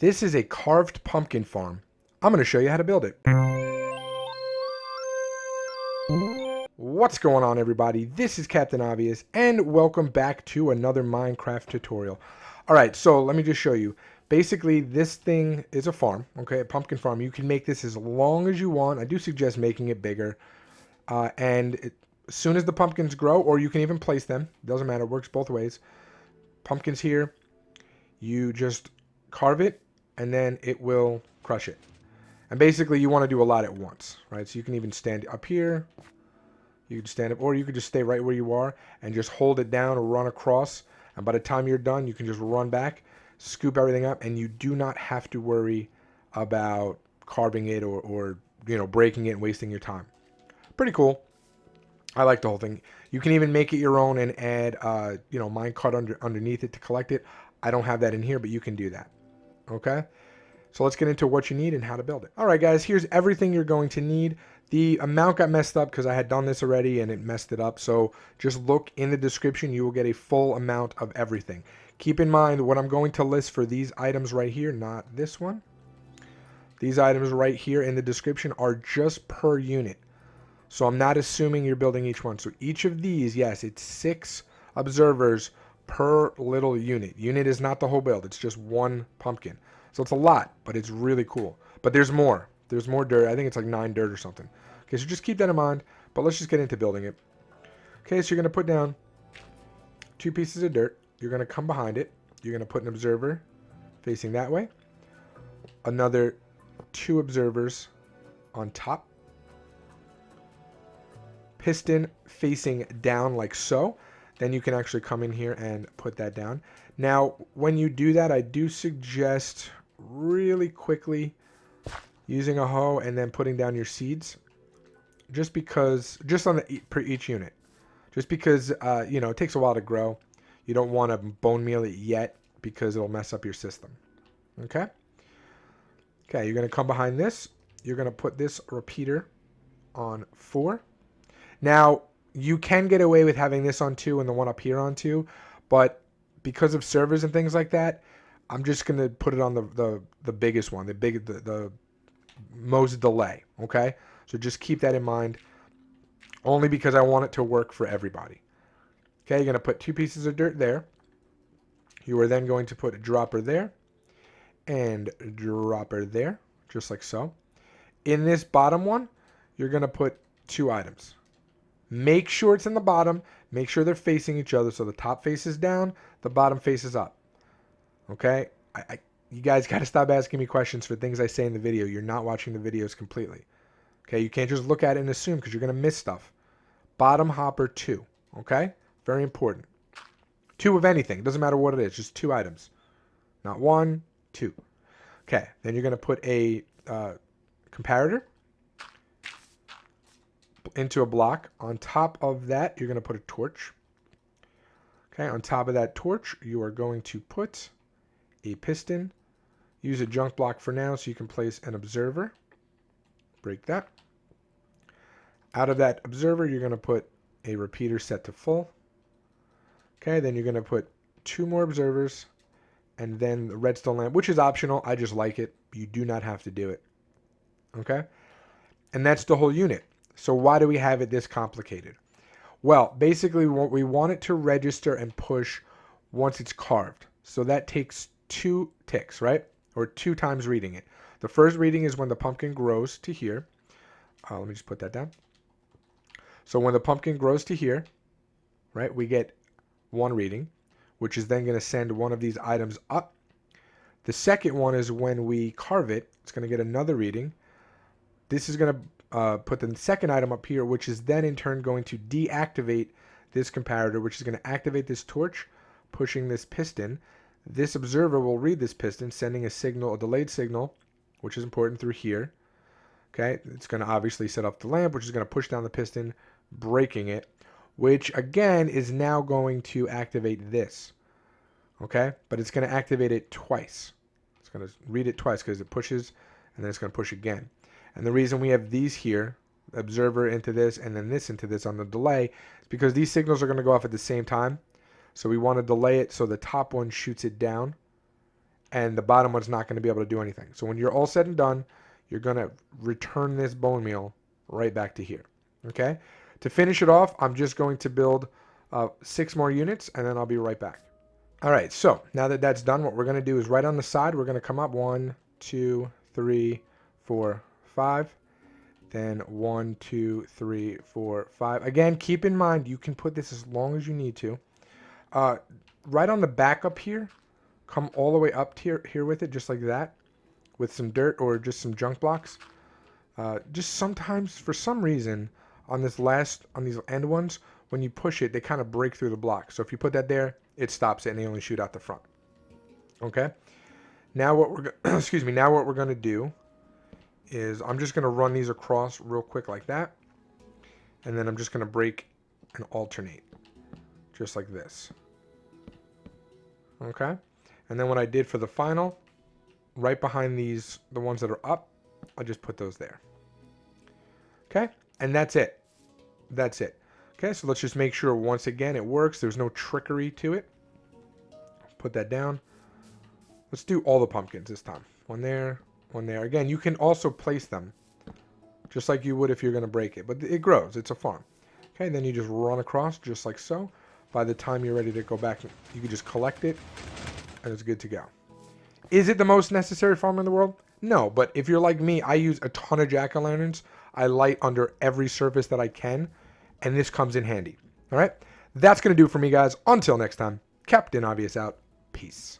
This is a carved pumpkin farm. I'm going to show you how to build it. What's going on, everybody? This is Captain Obvious, and welcome back to another Minecraft tutorial. Alright, so let me just show you. Basically, this thing is a farm, okay, a pumpkin farm. You can make this as long as you want. I do suggest making it bigger. As soon as the pumpkins grow, or you can even place them, doesn't matter, it works both ways. Pumpkins here, you just carve it, and then it will crush it. And basically, you want to do a lot at once, right? So you can even stand up here. You could stand up, or you could just stay right where you are and just hold it down or run across. And by the time you're done, you can just run back, scoop everything up, and you do not have to worry about carving it or breaking it and wasting your time. Pretty cool. I like the whole thing. You can even make it your own and add, minecart underneath it to collect it. I don't have that in here, but you can do that. Okay? So let's get into what you need and how to build it. All right, guys, here's everything you're going to need. The amount got messed up because I had done this already and it messed it up. So just look in the description. You will get a full amount of everything. Keep in mind what I'm going to list for these items right here, not this one. These items right here in the description are just per unit. So I'm not assuming you're building each one. So each of these, yes, it's 6 observers per little unit. Unit is not the whole build. It's just one pumpkin. So it's a lot, but it's really cool. But there's more. There's more dirt. I think it's like 9 dirt or something. Okay, so just keep that in mind. But let's just get into building it. Okay, so you're going to put down 2 pieces of dirt. You're going to come behind it. You're going to put an observer facing that way. Another 2 observers on top. Piston facing down like so. Then you can actually come in here and put that down. Now, when you do that, I do suggest really quickly using a hoe and then putting down your seeds. Just on per each unit. Just because, it takes a while to grow. You don't want to bone meal it yet because it'll mess up your system. Okay? Okay, you're going to come behind this. You're going to put this repeater on 4. Now, you can get away with having this on 2 and the one up here on 2, but because of servers and things like that, I'm just going to put it on the biggest one, the most delay, okay? So just keep that in mind, only because I want it to work for everybody. Okay, you're going to put 2 pieces of dirt there. You are then going to put a dropper there and a dropper there, just like so. In this bottom one, you're going to put 2 items. Make sure it's in the bottom. Make sure they're facing each other. So the top faces down, the bottom faces up. Okay? You guys got to stop asking me questions for things I say in the video. You're not watching the videos completely. Okay? You can't just look at it and assume because you're going to miss stuff. Bottom hopper 2. Okay? Very important. 2 of anything. It doesn't matter what it is. Just 2 items. Not 1, 2. Okay. Then you're going to put a comparator into a block. On top of that, you're going to put a torch. Okay, on top of that torch, you are going to put a piston. Use a junk block for now so you can place an observer. Break that. Out of that observer, you're going to put a repeater set to full. Okay, then you're going to put 2 more observers and then the redstone lamp, which is optional. I just like it. You do not have to do it. Okay? And that's the whole unit. So why do we have it this complicated? Well, basically we want it to register and push once it's carved. So that takes 2 ticks, right? Or 2 times reading it. The first reading is when the pumpkin grows to here. Let me just put that down. So when the pumpkin grows to here, right, we get 1 reading, which is then going to send one of these items up. The second one is when we carve it. It's going to get another reading. This is going to put the second item up here, which is then in turn going to deactivate this comparator, which is going to activate this torch, pushing this piston. This observer will read this piston, sending a signal, a delayed signal, which is important through here. Okay, it's going to obviously set up the lamp, which is going to push down the piston, breaking it, which again is now going to activate this. Okay, but it's going to activate it twice. It's going to read it twice because it pushes, and then it's going to push again. And the reason we have these here, observer into this and then this into this on the delay, is because these signals are going to go off at the same time. So we want to delay it so the top one shoots it down and the bottom one's not going to be able to do anything. So when you're all said and done, you're going to return this bone meal right back to here. Okay? To finish it off, I'm just going to build 6 more units, and then I'll be right back. All right, so now that that's done, what we're going to do is right on the side, we're going to come up 1, 2, 3, 4, 5. Then 1, 2, 3, 4, 5. Again, keep in mind, you can put this as long as you need to. Right on the back up here, come all the way up here with it, just like that, with some dirt or just some junk blocks. Just sometimes, for some reason, on these end ones, when you push it, they kind of break through the block. So if you put that there, it stops it, and they only shoot out the front. Okay. Now what we're excuse me. Now what we're gonna do is I'm just gonna run these across real quick like that, and then I'm just gonna break and alternate, just like this. Okay. And then what I did for the final, right behind these, the ones that are up, I just put those there. Okay. And that's it. That's it. Okay, so let's just make sure once again it works. There's no trickery to it. Put that down. Let's do all the pumpkins this time. One there, one there. Again, you can also place them just like you would if you're going to break it. But it grows. It's a farm. Okay, then you just run across just like so. By the time you're ready to go back, you can just collect it, and it's good to go. Is it the most necessary farm in the world? No, but if you're like me, I use a ton of jack-o'-lanterns. I light under every surface that I can, and this comes in handy. All right? That's going to do it for me, guys. Until next time, Captain Obvious out. Peace.